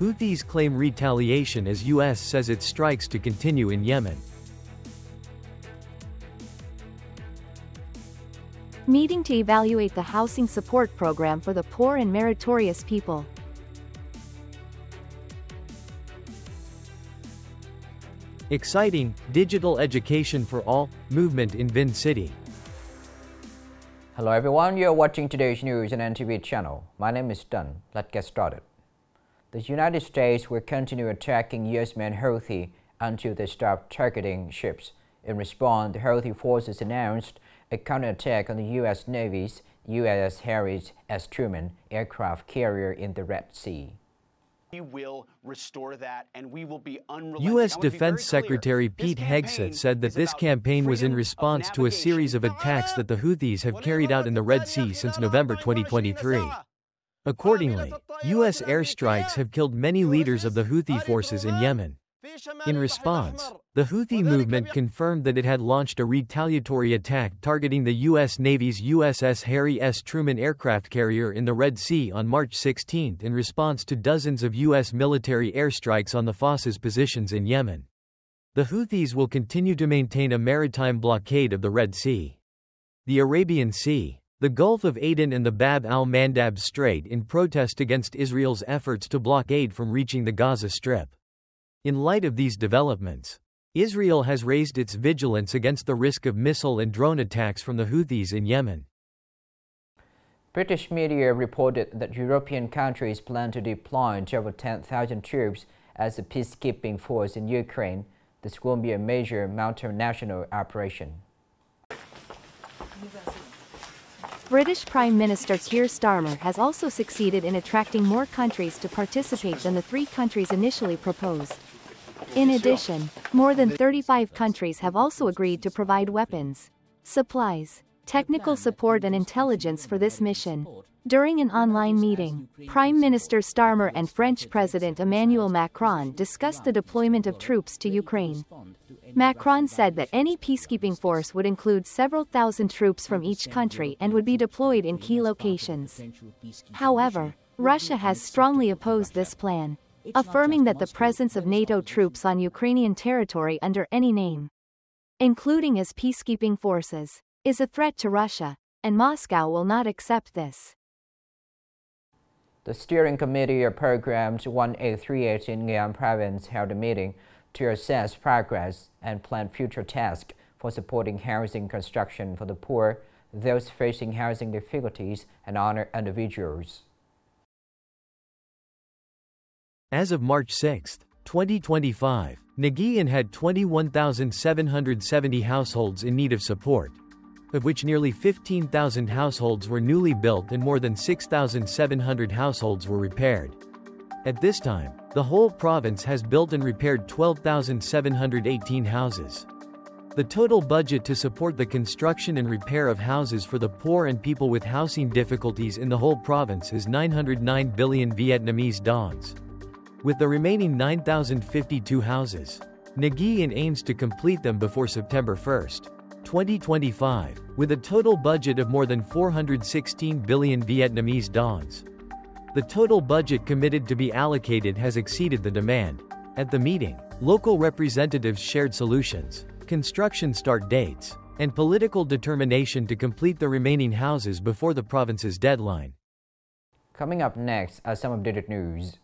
Houthis claim retaliation as U.S. says its strikes to continue in Yemen. Meeting to evaluate the housing support program for the poor and meritorious people. Exciting, digital education for all, movement in Vinh City. Hello everyone, you're watching today's news on NTV channel. My name is Đăng. Let's get started. The United States will continue attacking U.S.-manned Houthi until they stop targeting ships. In response, the Houthi forces announced a counterattack on the U.S. Navy's USS Harry S. Truman aircraft carrier in the Red Sea. We will restore that, and we will be unrelenting. U.S. Defense Secretary Pete Hegseth said that this campaign was in response to a series of attacks that the Houthis have carried out in the Red Sea since November 2023. Accordingly, U.S. airstrikes have killed many leaders of the Houthi forces in Yemen. In response, the Houthi movement confirmed that it had launched a retaliatory attack targeting the U.S. Navy's USS Harry S. Truman aircraft carrier in the Red Sea on March 16 in response to dozens of U.S. military airstrikes on the force's positions in Yemen. The Houthis will continue to maintain a maritime blockade of the Red Sea, the Arabian Sea, the Gulf of Aden and the Bab al-Mandab Strait in protest against Israel's efforts to block aid from reaching the Gaza Strip. In light of these developments, Israel has raised its vigilance against the risk of missile and drone attacks from the Houthis in Yemen. British media reported that European countries plan to deploy over 10,000 troops as a peacekeeping force in Ukraine. This will be a major multinational operation. British Prime Minister Keir Starmer has also succeeded in attracting more countries to participate than the 3 countries initially proposed. In addition, more than 35 countries have also agreed to provide weapons, supplies, technical support and intelligence for this mission. During an online meeting, Prime Minister Starmer and French President Emmanuel Macron discussed the deployment of troops to Ukraine. Macron said that any peacekeeping force would include several thousand troops from each country and would be deployed in key locations. However, Russia has strongly opposed this plan, affirming that the presence of NATO troops on Ukrainian territory under any name, including as peacekeeping forces, is a threat to Russia, and Moscow will not accept this. The Steering Committee of Programs 1838 in Nghệ An province held a meeting to assess progress and plan future tasks for supporting housing construction for the poor, those facing housing difficulties, and other individuals. As of March 6, 2025, Nghệ An had 21,770 households in need of support, of which nearly 15,000 households were newly built and more than 6,700 households were repaired. At this time, the whole province has built and repaired 12,718 houses. The total budget to support the construction and repair of houses for the poor and people with housing difficulties in the whole province is 909 billion Vietnamese dongs. With the remaining 9,052 houses, Nghệ An aims to complete them before September 1, 2025, with a total budget of more than 416 billion Vietnamese dongs. The total budget committed to be allocated has exceeded the demand. At the meeting, local representatives shared solutions, construction start dates, and political determination to complete the remaining houses before the province's deadline. Coming up next are some updated news.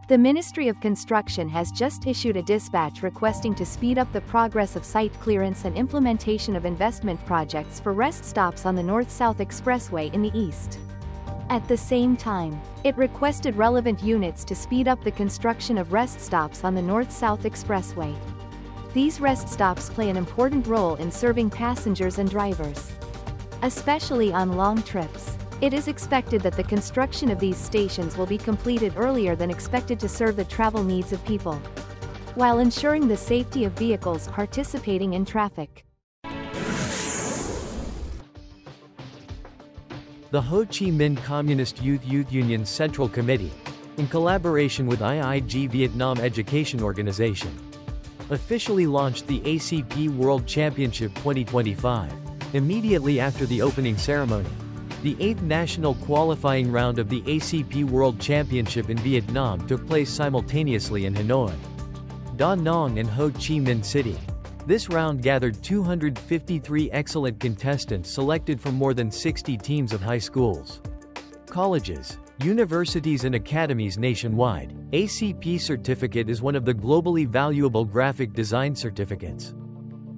The Ministry of Construction has just issued a dispatch requesting to speed up the progress of site clearance and implementation of investment projects for rest stops on the North-South Expressway in the east. At the same time, it requested relevant units to speed up the construction of rest stops on the North-South Expressway. These rest stops play an important role in serving passengers and drivers, especially on long trips. It is expected that the construction of these stations will be completed earlier than expected to serve the travel needs of people, while ensuring the safety of vehicles participating in traffic. The Ho Chi Minh Communist Youth Union Central Committee, in collaboration with IIG Vietnam Education Organization, officially launched the ACP World Championship 2025, immediately after the opening ceremony. The 8th national qualifying round of the ACP World Championship in Vietnam took place simultaneously in Hanoi, Da Nang and Ho Chi Minh City. This round gathered 253 excellent contestants selected from more than 60 teams of high schools, colleges, universities and academies nationwide. ACP certificate is one of the globally valuable graphic design certificates,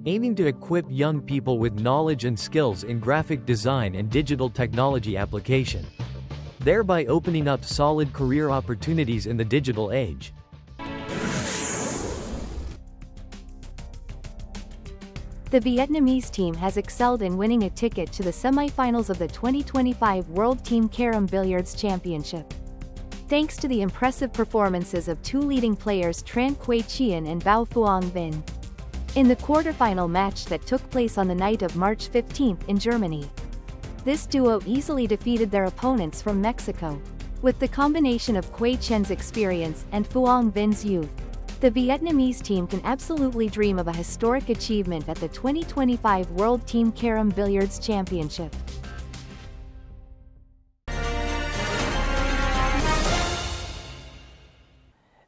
aiming to equip young people with knowledge and skills in graphic design and digital technology application, thereby opening up solid career opportunities in the digital age. The Vietnamese team has excelled in winning a ticket to the semi-finals of the 2025 World Team Carom Billiards Championship, thanks to the impressive performances of two leading players Tran Quay Chien and Bao Phuong Vinh, in the quarterfinal match that took place on the night of March 15 in Germany. This duo easily defeated their opponents from Mexico. With the combination of Quay Chien's experience and Phuong Vinh's youth, the Vietnamese team can absolutely dream of a historic achievement at the 2025 World Team Carom Billiards Championship.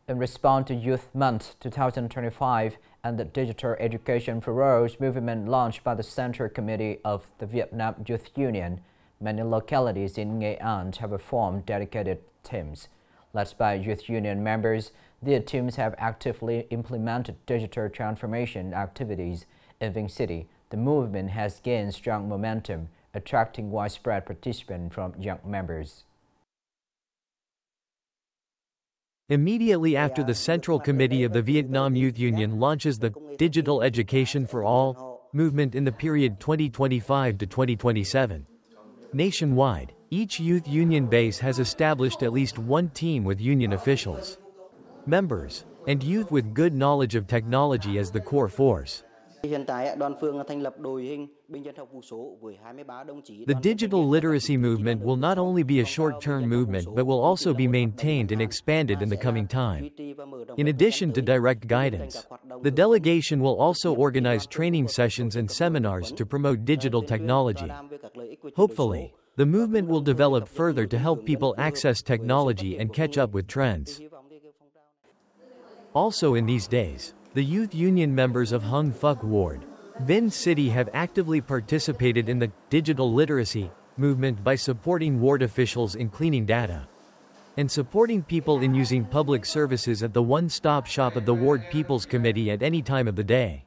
In response to Youth Month 2025 and the Digital Education for All movement launched by the Central Committee of the Vietnam Youth Union, many localities in Nghệ An have formed dedicated teams. Led by Youth Union members, their teams have actively implemented digital transformation activities in Vinh City. The movement has gained strong momentum, attracting widespread participation from young members. Immediately after the Central Committee of the Vietnam Youth Union launches the Digital Education for All movement in the period 2025 to 2027. Nationwide, each youth union base has established at least one team with union officials, members, and youth with good knowledge of technology as the core force. The digital literacy movement will not only be a short-term movement but will also be maintained and expanded in the coming time. In addition to direct guidance, the delegation will also organize training sessions and seminars to promote digital technology. Hopefully, the movement will develop further to help people access technology and catch up with trends. Also in these days, the youth union members of Hung Phuc Ward, Vinh City have actively participated in the digital literacy movement by supporting ward officials in cleaning data and supporting people in using public services at the one-stop shop of the Ward People's Committee at any time of the day.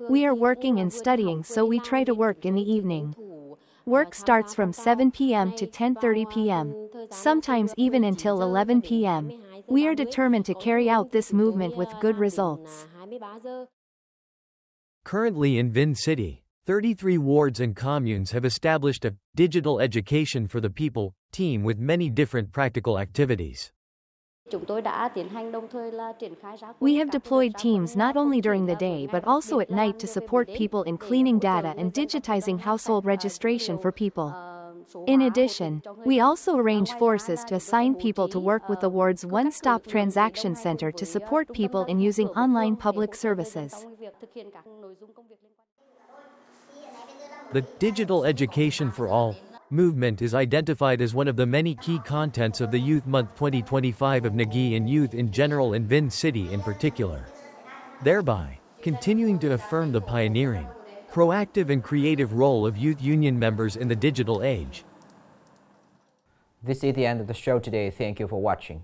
We are working and studying, so we try to work in the evening. Work starts from 7 p.m. to 10:30 p.m., sometimes even until 11 p.m. We are determined to carry out this movement with good results. Currently in Vinh City, 33 wards and communes have established a digital education for the people team with many different practical activities. We have deployed teams not only during the day but also at night to support people in cleaning data and digitizing household registration for people. In addition, we also arrange forces to assign people to work with the ward's one-stop transaction center to support people in using online public services. The Digital Education for All movement is identified as one of the many key contents of the Youth Month 2025 of Nagi and youth in general and Vinh City in particular, thereby continuing to affirm the pioneering, proactive and creative role of youth union members in the digital age. This is the end of the show today. Thank you for watching.